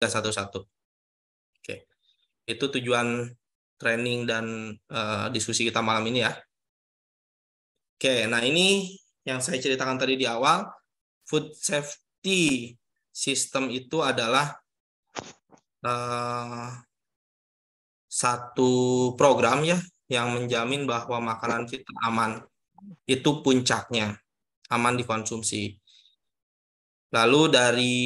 satu-satu. Oke. Itu tujuan training dan diskusi kita malam ini ya. Oke, nah ini yang saya ceritakan tadi di awal, food safety system itu adalah satu program ya yang menjamin bahwa makanan kita aman. Itu puncaknya, aman dikonsumsi. Lalu dari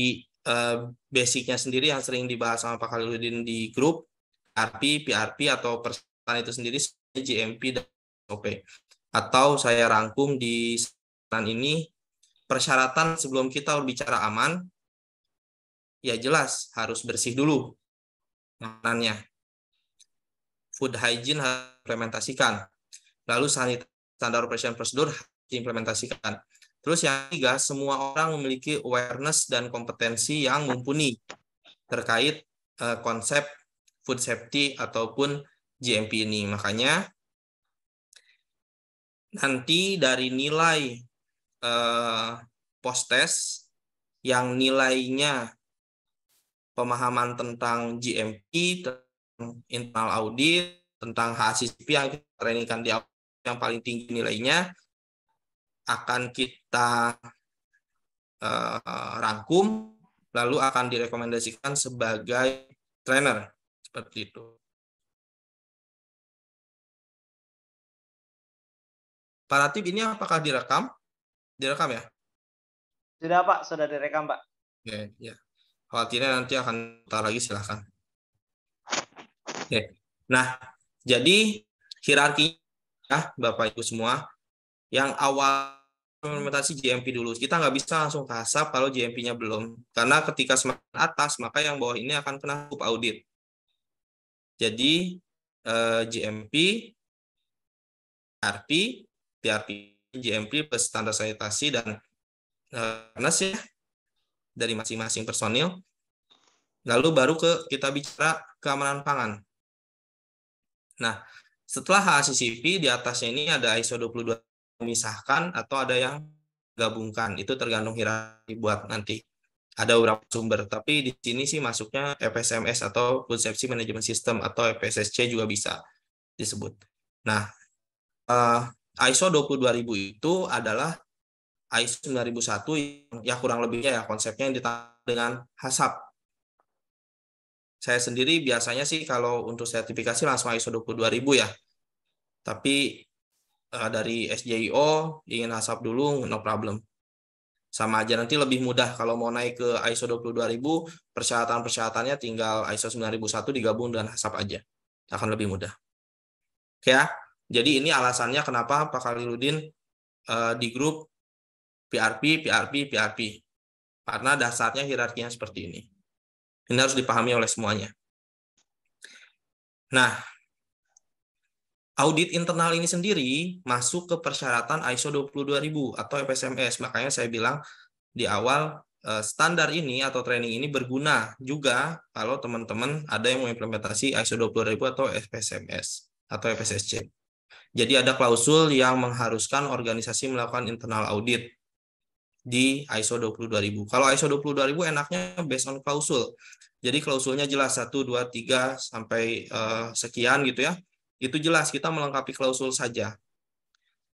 basicnya sendiri yang sering dibahas sama Pak Khaliludin di grup, PRP atau persyaratan itu sendiri GMP dan SOP. Atau saya rangkum di slide ini, persyaratan sebelum kita berbicara aman, ya jelas harus bersih dulu makanannya. Food hygiene harus diimplementasikan. Lalu standar operation prosedur harus diimplementasikan. Terus yang ketiga, semua orang memiliki awareness dan kompetensi yang mumpuni terkait konsep food safety ataupun GMP ini. Makanya nanti dari nilai post-test yang nilainya pemahaman tentang GMP, tentang internal audit, tentang HACCP yang kita trainingkan di awal, yang paling tinggi nilainya, akan kita rangkum, lalu akan direkomendasikan sebagai trainer. Seperti itu. Pak Ratib, ini apakah direkam? Direkam ya? Sudah Pak, sudah direkam Pak. Oke, ya. Khawatirnya nanti akan putar lagi, silahkan. Oke. Nah, jadi hierarki ya, Bapak Ibu semua, yang awal implementasi GMP dulu. Kita nggak bisa langsung ke HACCP kalau GMP-nya belum. Karena ketika semakin atas, maka yang bawah ini akan kena scope audit. Jadi GMP, PRP, GMP plus standar sanitasi dan ya, dari masing-masing personil. Lalu baru kita bicara keamanan pangan. Nah, setelah HACCP, di atasnya ini ada ISO 22 memisahkan atau ada yang gabungkan. Itu tergantung hierarki buat nanti. Ada beberapa sumber, tapi di sini sih masuknya FSMS atau Food Safety Management System atau FSSC juga bisa disebut. Nah, ISO 22000 itu adalah ISO 9001 yang kurang lebihnya ya konsepnya yang ditambah dengan HACCP. Saya sendiri biasanya sih kalau untuk sertifikasi langsung ISO 22000 ya. Tapi dari SJIO ingin HACCP dulu, no problem. Sama aja, nanti lebih mudah kalau mau naik ke ISO 22000, persyaratan-persyaratannya tinggal ISO 9001 digabung dengan HACCP aja. Akan lebih mudah. Oke ya, jadi ini alasannya kenapa Pak Khaliludin di grup PRP. Karena dasarnya hierarkinya seperti ini. Ini harus dipahami oleh semuanya. Nah, audit internal ini sendiri masuk ke persyaratan ISO 22000 atau FSMS. Makanya saya bilang di awal, standar ini atau training ini berguna juga kalau teman-teman ada yang mengimplementasi ISO 20000 atau FSMS atau FSSC. Jadi ada klausul yang mengharuskan organisasi melakukan internal audit di ISO 22000. Kalau ISO 22000 enaknya based on klausul. Jadi klausulnya jelas 1, 2, 3 sampai sekian gitu ya. Itu jelas, kita melengkapi klausul saja.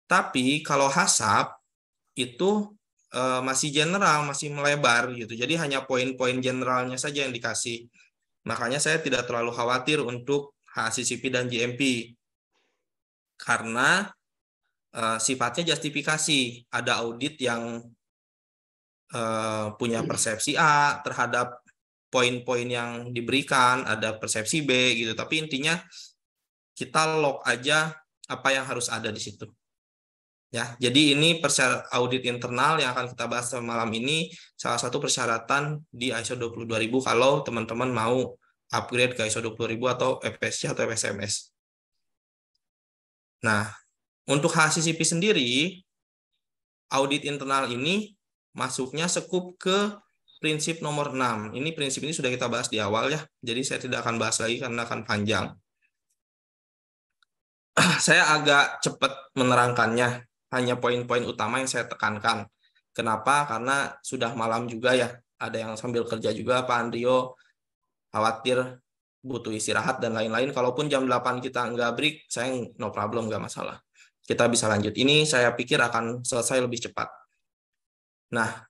Tapi kalau HACCP itu masih general, masih melebar gitu. Jadi hanya poin-poin generalnya saja yang dikasih. Makanya saya tidak terlalu khawatir untuk HACCP dan GMP. Karena sifatnya justifikasi. Ada audit yang punya persepsi A terhadap poin-poin yang diberikan, ada persepsi B gitu. Tapi intinya kita log aja apa yang harus ada di situ. Ya, jadi ini audit internal yang akan kita bahas malam ini, salah satu persyaratan di ISO 22000 kalau teman-teman mau upgrade ke ISO 20000 atau FSC atau FSMS. Nah, untuk HACCP sendiri, audit internal ini masuknya sekup ke prinsip nomor 6. Ini prinsip ini sudah kita bahas di awal ya, jadi saya tidak akan bahas lagi karena akan panjang. Saya agak cepat menerangkannya, hanya poin-poin utama yang saya tekankan. Kenapa? Karena sudah malam juga ya, ada yang sambil kerja juga, Pak Andrio. khawatir butuh istirahat dan lain-lain. Kalaupun jam 8 kita nggak break, saya no problem, nggak masalah. Kita bisa lanjut. Ini saya pikir akan selesai lebih cepat. Nah,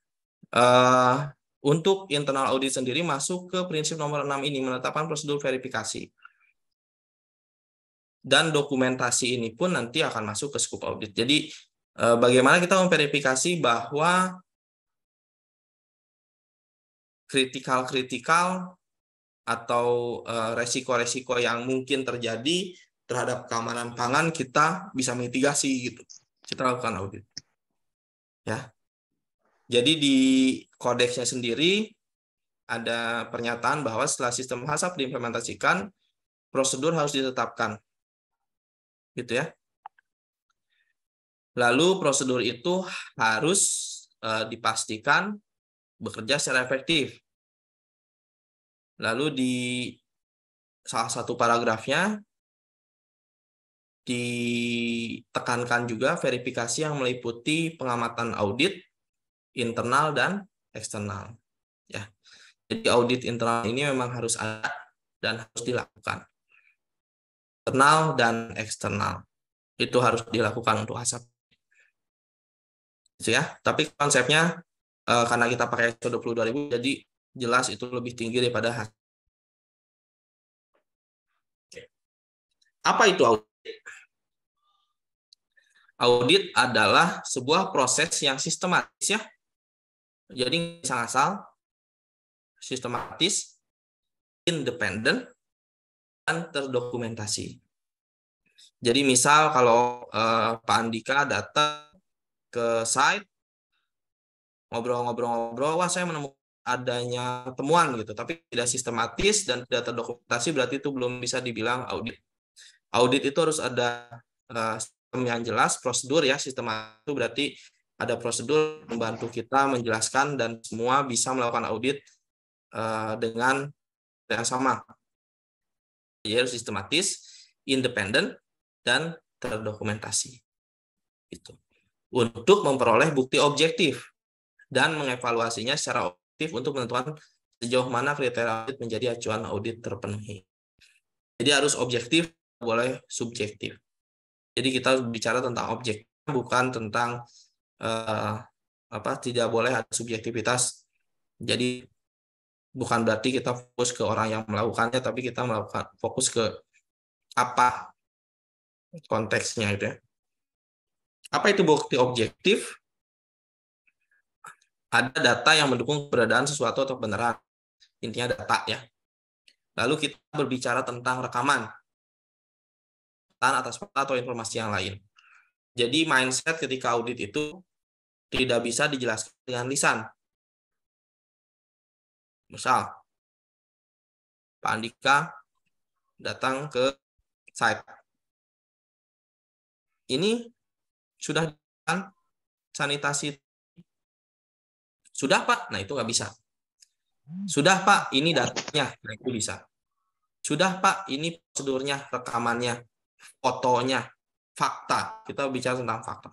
untuk internal audit sendiri masuk ke prinsip nomor 6 ini, menetapkan prosedur verifikasi. Dan dokumentasi ini pun nanti akan masuk ke scope audit. Jadi bagaimana kita memverifikasi bahwa kritikal atau resiko-resiko yang mungkin terjadi terhadap keamanan pangan kita bisa mitigasi gitu. Kita lakukan audit. Ya. Jadi di kodeksnya sendiri ada pernyataan bahwa setelah sistem HACCP diimplementasikan, prosedur harus ditetapkan. Gitu ya. Lalu prosedur itu harus dipastikan bekerja secara efektif. Lalu di salah satu paragrafnya ditekankan juga verifikasi yang meliputi pengamatan audit internal dan eksternal. Ya. Jadi audit internal ini memang harus ada dan harus dilakukan. Internal dan eksternal itu harus dilakukan untuk HACCP. Gitu ya. Tapi konsepnya karena kita pakai ISO 22000 jadi jelas itu lebih tinggi daripada HACCP. Apa itu audit? Audit adalah sebuah proses yang sistematis ya. Jadi asal-asal, sistematis, independen, dan terdokumentasi. Jadi misal kalau Pak Andika datang ke site, ngobrol-ngobrol, wah saya menemukan adanya temuan gitu, tapi tidak sistematis dan tidak terdokumentasi, berarti itu belum bisa dibilang audit. Audit itu harus ada sistem yang jelas, prosedur ya, sistem itu berarti ada prosedur membantu kita menjelaskan dan semua bisa melakukan audit dengan yang sama. Jadi harus sistematis, independen, dan terdokumentasi. Itu. Untuk memperoleh bukti objektif dan mengevaluasinya secara objektif untuk menentukan sejauh mana kriteria audit menjadi acuan audit terpenuhi. Jadi harus objektif, boleh subjektif. Jadi kita bicara tentang objektif, bukan tentang tidak boleh ada subjektivitas. Jadi bukan berarti kita fokus ke orang yang melakukannya, tapi kita melakukan fokus ke apa konteksnya itu ya. Apa itu bukti objektif? Ada data yang mendukung keberadaan sesuatu atau kebenaran. Intinya data ya. Lalu kita berbicara tentang rekaman atas fakta atau informasi yang lain. Jadi mindset ketika audit itu tidak bisa dijelaskan dengan lisan. Misal, Pak Andika datang ke site. Ini sudah dilakukan sanitasi. Sudah Pak? Nah itu nggak bisa. Sudah Pak, ini datanya. Nah itu bisa. Sudah Pak, ini prosedurnya, rekamannya, fotonya, fakta. Kita bicara tentang fakta.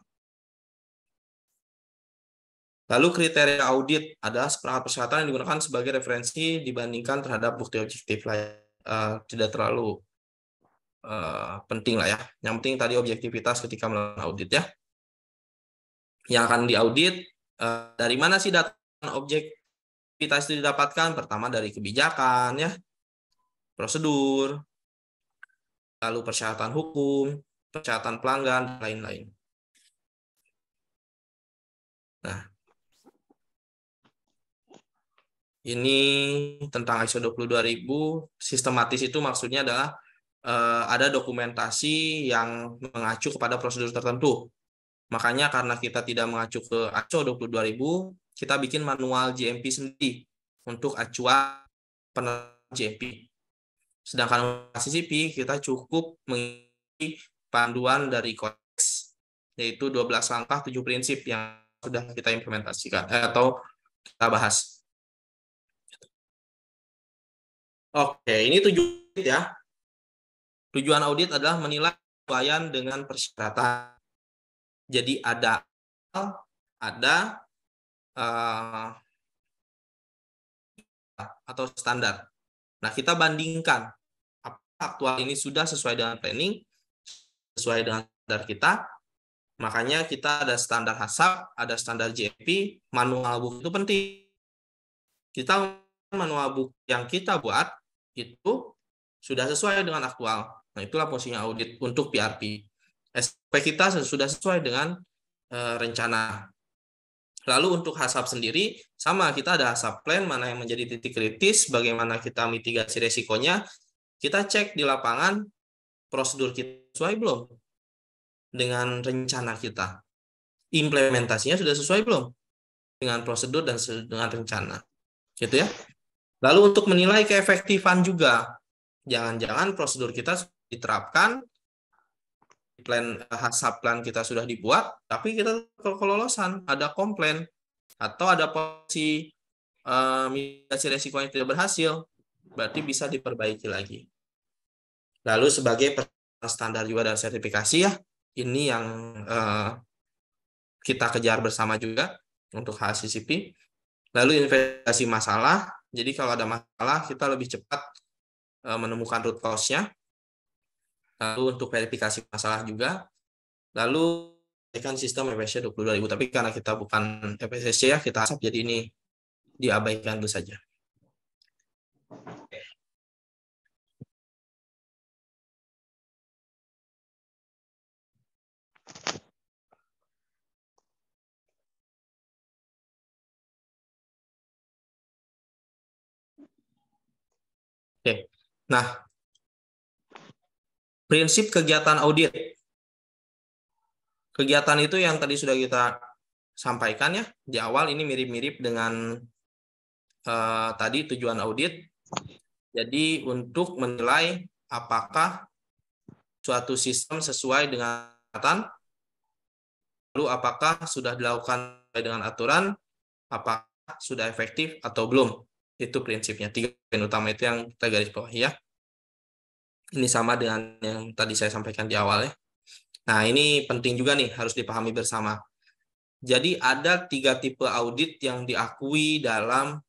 Lalu kriteria audit adalah seperangkat persyaratan yang digunakan sebagai referensi dibandingkan terhadap bukti objektif lain. Tidak terlalu penting lah ya. Yang penting tadi objektivitas ketika melakukan audit ya. Yang akan diaudit, dari mana sih data objektivitas itu didapatkan? Pertama dari kebijakan ya, prosedur, lalu persyaratan hukum, persyaratan pelanggan, dan lain-lain. Nah, ini tentang ISO 22000, sistematis itu maksudnya adalah ada dokumentasi yang mengacu kepada prosedur tertentu. Makanya karena kita tidak mengacu ke ISO 22000, kita bikin manual GMP sendiri untuk acuan penerapan GMP. Sedangkan CCP kita cukup mengikuti panduan dari kodeks, yaitu 12 langkah 7 prinsip yang sudah kita implementasikan atau kita bahas. Oke, ini tujuan ya. Tujuan audit adalah menilai penyesuaian dengan persyaratan. Jadi ada atau standar. Nah, kita bandingkan apakah aktual ini sudah sesuai dengan planning, sesuai dengan standar kita. Makanya kita ada standar HACCP, ada standar GMP, manual book itu penting. Kita manual book yang kita buat itu sudah sesuai dengan aktual. Nah, itulah fungsinya audit untuk PRP. SOP kita sudah sesuai dengan rencana. Lalu untuk HACCP sendiri, sama, kita ada HACCP plan, mana yang menjadi titik kritis, bagaimana kita mitigasi resikonya, kita cek di lapangan, prosedur kita sesuai belum dengan rencana kita. Implementasinya sudah sesuai belum dengan prosedur dan dengan rencana. Gitu ya. Lalu untuk menilai keefektifan juga, jangan-jangan prosedur kita diterapkan, plan HACCP plan kita sudah dibuat, tapi kita kelolosan, ada komplain, atau ada posisi mitigasi resiko yang tidak berhasil, berarti bisa diperbaiki lagi. Lalu sebagai standar juga dan sertifikasi ya, ini yang kita kejar bersama juga untuk HACCP. Lalu investigasi masalah, jadi kalau ada masalah kita lebih cepat menemukan root cause-nya. Lalu untuk verifikasi masalah juga. Lalu kan sistem FSC 22.000, tapi karena kita bukan FSC ya, kita HACCP, jadi ini diabaikan dulu saja. Oke. Nah, prinsip kegiatan audit. Kegiatan itu yang tadi sudah kita sampaikan ya di awal, ini mirip-mirip dengan tadi tujuan audit. Jadi untuk menilai apakah suatu sistem sesuai dengan aturan, lalu apakah sudah dilakukan sesuai dengan aturan, apakah sudah efektif atau belum. Itu prinsipnya. 3 poin utama itu yang kita garis bawahi ya. Ini sama dengan yang tadi saya sampaikan di awal ya. Nah, ini penting juga nih, harus dipahami bersama. Jadi ada 3 tipe audit yang diakui dalam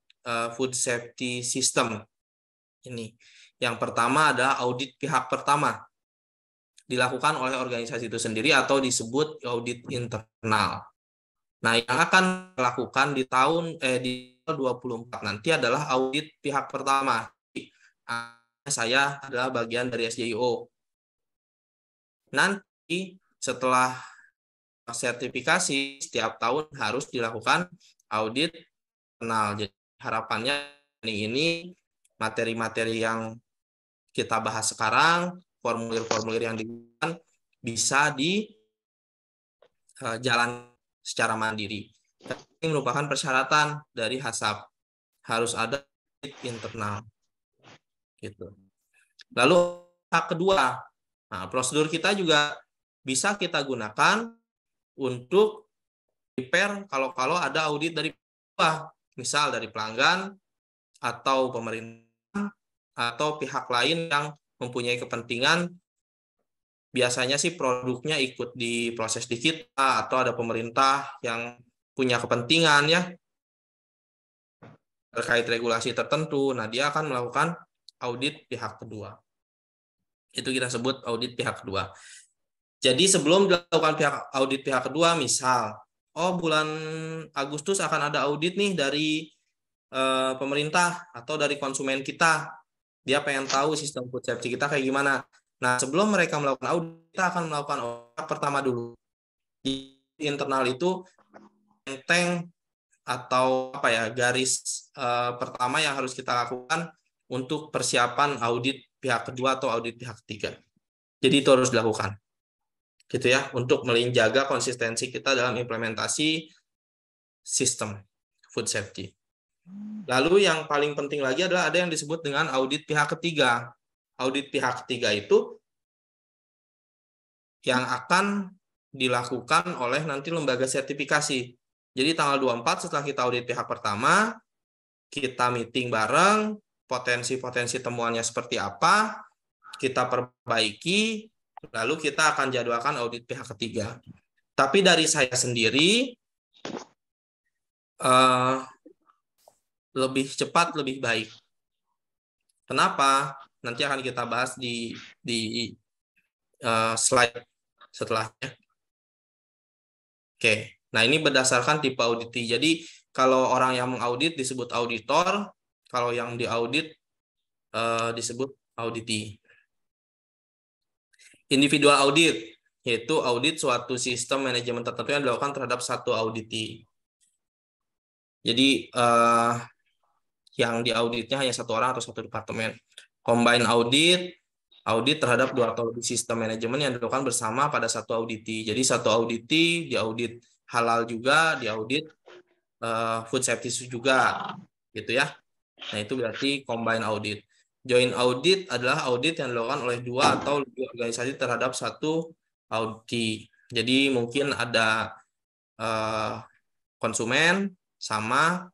food safety system. Ini. Yang pertama adalah audit pihak pertama. Dilakukan oleh organisasi itu sendiri atau disebut audit internal. Nah, yang akan dilakukan di tahun 2024 nanti adalah audit pihak pertama. Saya adalah bagian dari SJIO. Nanti setelah sertifikasi, setiap tahun harus dilakukan audit internal. Jadi harapannya ini materi-materi yang kita bahas sekarang, formulir-formulir yang digunakan bisa dijalan secara mandiri. Ini merupakan persyaratan dari HACCP. Harus ada audit internal. Gitu. Lalu tahap kedua, nah, prosedur kita juga bisa kita gunakan untuk prepare kalau ada audit dari bawah, misal dari pelanggan atau pemerintah atau pihak lain yang mempunyai kepentingan. Biasanya sih produknya ikut diproses di kita, atau ada pemerintah yang punya kepentingan ya terkait regulasi tertentu. Nah, dia akan melakukan audit pihak kedua. Itu kita sebut audit pihak kedua. Jadi sebelum dilakukan audit pihak kedua, misal, bulan Agustus akan ada audit nih dari pemerintah atau dari konsumen kita. Dia pengen tahu sistem food safety kita kayak gimana. Nah, sebelum mereka melakukan audit, kita akan melakukan audit pertama dulu. Di internal itu enteng atau garis pertama yang harus kita lakukan untuk persiapan audit pihak kedua atau audit pihak ketiga. Jadi itu harus dilakukan. Gitu ya, untuk menjaga konsistensi kita dalam implementasi sistem food safety. Lalu yang paling penting lagi adalah ada yang disebut dengan audit pihak ketiga. Audit pihak ketiga itu yang akan dilakukan oleh nanti lembaga sertifikasi. Jadi tanggal 24 setelah kita audit pihak pertama, kita meeting bareng, potensi-potensi temuannya seperti apa, kita perbaiki, lalu kita akan jadwalkan audit pihak ketiga. Tapi dari saya sendiri, lebih cepat, lebih baik. Kenapa? Nanti akan kita bahas di slide setelahnya. Oke, nah ini berdasarkan tipe auditi. Jadi kalau orang yang mengaudit disebut auditor, kalau yang diaudit disebut auditi. Individual audit, yaitu audit suatu sistem manajemen tertentu yang dilakukan terhadap satu auditi. Jadi yang diauditnya hanya satu orang atau satu departemen. Combine audit, audit terhadap dua atau lebih sistem manajemen yang dilakukan bersama pada satu auditi. Jadi satu auditi diaudit halal juga, diaudit food safety juga, gitu ya. Nah itu berarti combine audit. Joint audit adalah audit yang dilakukan oleh dua atau lebih organisasi terhadap satu audit. Jadi mungkin ada konsumen sama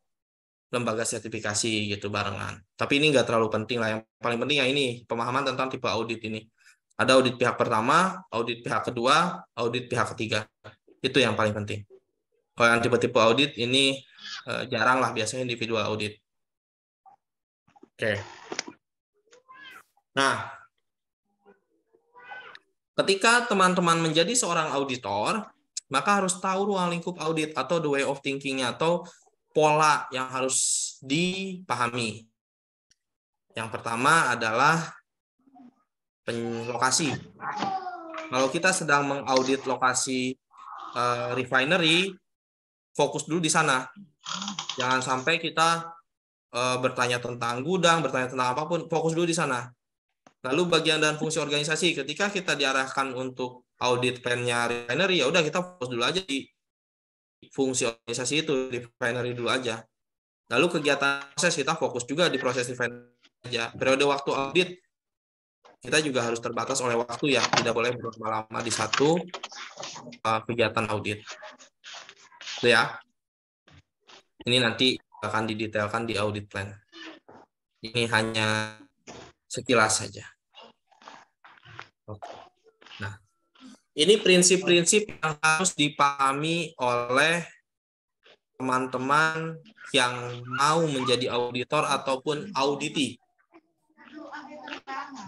lembaga sertifikasi gitu barengan. Tapi ini nggak terlalu penting lah. Yang paling penting ya ini pemahaman tentang tipe audit ini. Ada audit pihak pertama, audit pihak kedua, audit pihak ketiga. Itu yang paling penting. Kalau yang tipe-tipe audit ini jarang lah, biasanya individual audit. Oke. Nah, ketika teman-teman menjadi seorang auditor, maka harus tahu ruang lingkup audit atau the way of thinking-nya atau pola yang harus dipahami. Yang pertama adalah lokasi. Kalau kita sedang mengaudit lokasi refinery, fokus dulu di sana. Jangan sampai kita bertanya tentang gudang, bertanya tentang apapun, fokus dulu di sana. Lalu bagian dan fungsi organisasi, ketika kita diarahkan untuk audit plan-nya refinery, ya udah kita fokus dulu aja di fungsi organisasi itu, di refinery dulu aja. Lalu kegiatan proses kita fokus juga di proses refinery aja. Periode waktu audit kita juga harus terbatas oleh waktu ya, tidak boleh berlama-lama di satu kegiatan audit. Itu ya. Ini nanti akan didetailkan di audit plan. Ini hanya sekilas saja. Oke. Nah, ini prinsip-prinsip yang harus dipahami oleh teman-teman yang mau menjadi auditor ataupun auditi.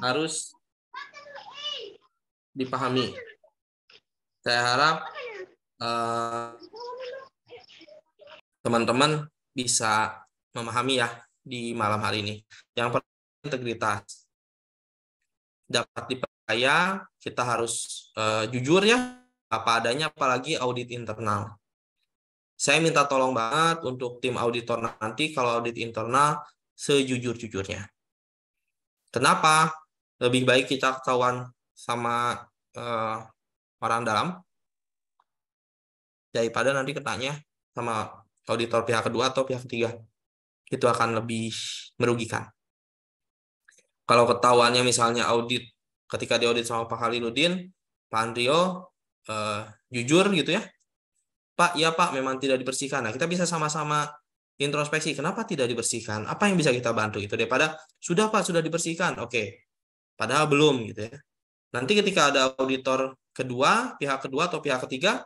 Harus dipahami. Saya harap teman-teman bisa memahami ya di malam hari ini. Yang pertama, integritas. Dapat dipercaya, kita harus jujur ya, apa adanya, apalagi audit internal. Saya minta tolong banget untuk tim auditor nanti kalau audit internal sejujur-jujurnya. Kenapa? Lebih baik kita ketahuan sama orang dalam daripada nanti ketanya sama auditor pihak kedua atau pihak ketiga. Itu akan lebih merugikan. Kalau ketahuannya misalnya audit, ketika diaudit sama Pak Khaliluddin, Pak Andrio jujur gitu ya, Pak, ya Pak, memang tidak dibersihkan. Nah, kita bisa sama-sama introspeksi, kenapa tidak dibersihkan? Apa yang bisa kita bantu? Itu daripada, sudah Pak, sudah dibersihkan. Oke, padahal belum gitu ya. Nanti ketika ada auditor kedua, pihak kedua atau pihak ketiga,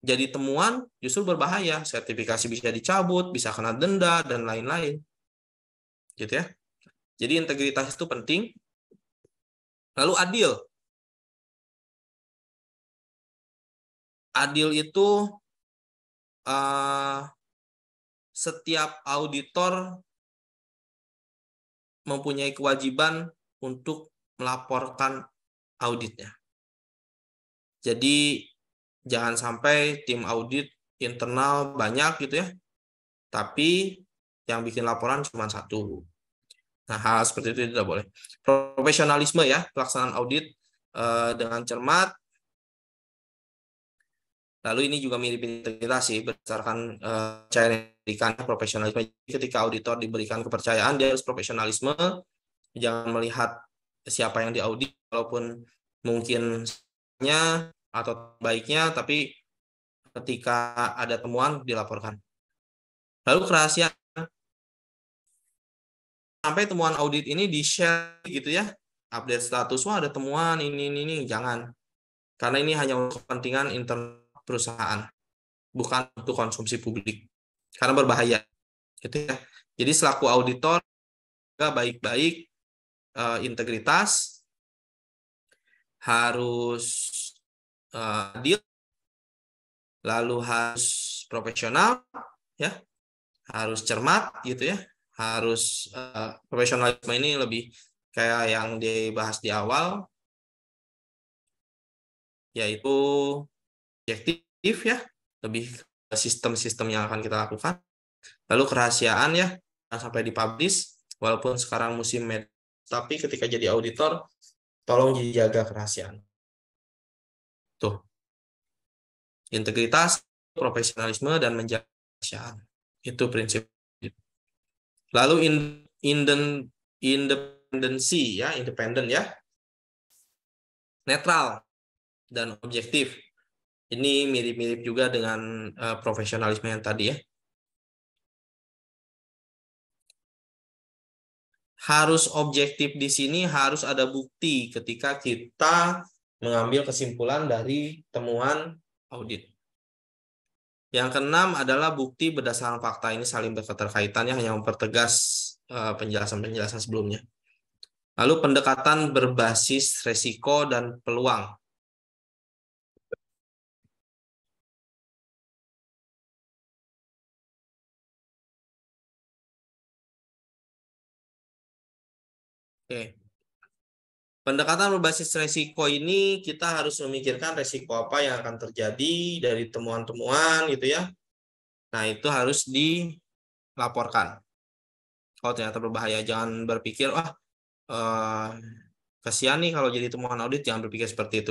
jadi temuan justru berbahaya. Sertifikasi bisa dicabut, bisa kena denda, dan lain-lain. Gitu ya. Jadi integritas itu penting. Lalu adil. Adil itu setiap auditor mempunyai kewajiban untuk melaporkan auditnya. Jadi jangan sampai tim audit internal banyak gitu ya, tapi yang bikin laporan cuma satu. Nah, hal seperti itu tidak boleh. Profesionalisme ya, pelaksanaan audit dengan cermat. Lalu ini juga mirip integritas sih, berdasarkan kepercayaan yang diberikan profesionalisme. Ketika auditor diberikan kepercayaan, dia harus profesionalisme. Jangan melihat siapa yang diaudit, walaupun mungkin atau baiknya, tapi ketika ada temuan dilaporkan. Lalu kerahasiaan. Sampai temuan audit ini di-share gitu ya, update status, wah ada temuan ini, jangan. Karena ini hanya untuk kepentingan internal perusahaan, bukan untuk konsumsi publik. Karena berbahaya. Gitu ya. Jadi selaku auditor, baik-baik integritas, harus adil, lalu harus profesional, ya, harus cermat gitu ya, harus profesionalisme ini lebih kayak yang dibahas di awal, yaitu objektif ya, lebih sistem-sistem yang akan kita lakukan. Lalu kerahasiaan ya, sampai dipublish, walaupun sekarang musim med, tapi ketika jadi auditor, tolong dijaga kerahasiaan. Tuh, integritas, profesionalisme, dan menjaga kerahasiaan. Itu prinsip. Lalu independensi ya, independen ya, netral dan objektif. Ini mirip-mirip juga dengan profesionalisme yang tadi ya. Harus objektif di sini, harus ada bukti ketika kita mengambil kesimpulan dari temuan audit. Yang keenam adalah bukti berdasarkan fakta. Ini saling berketerkaitan ya, hanya mempertegas penjelasan-penjelasan sebelumnya. Lalu pendekatan berbasis resiko dan peluang. Oke. Pendekatan berbasis resiko ini kita harus memikirkan resiko apa yang akan terjadi dari temuan-temuan gitu ya. Nah, itu harus dilaporkan. Kalau ternyata berbahaya, jangan berpikir, kasihan nih kalau jadi temuan audit, jangan berpikir seperti itu.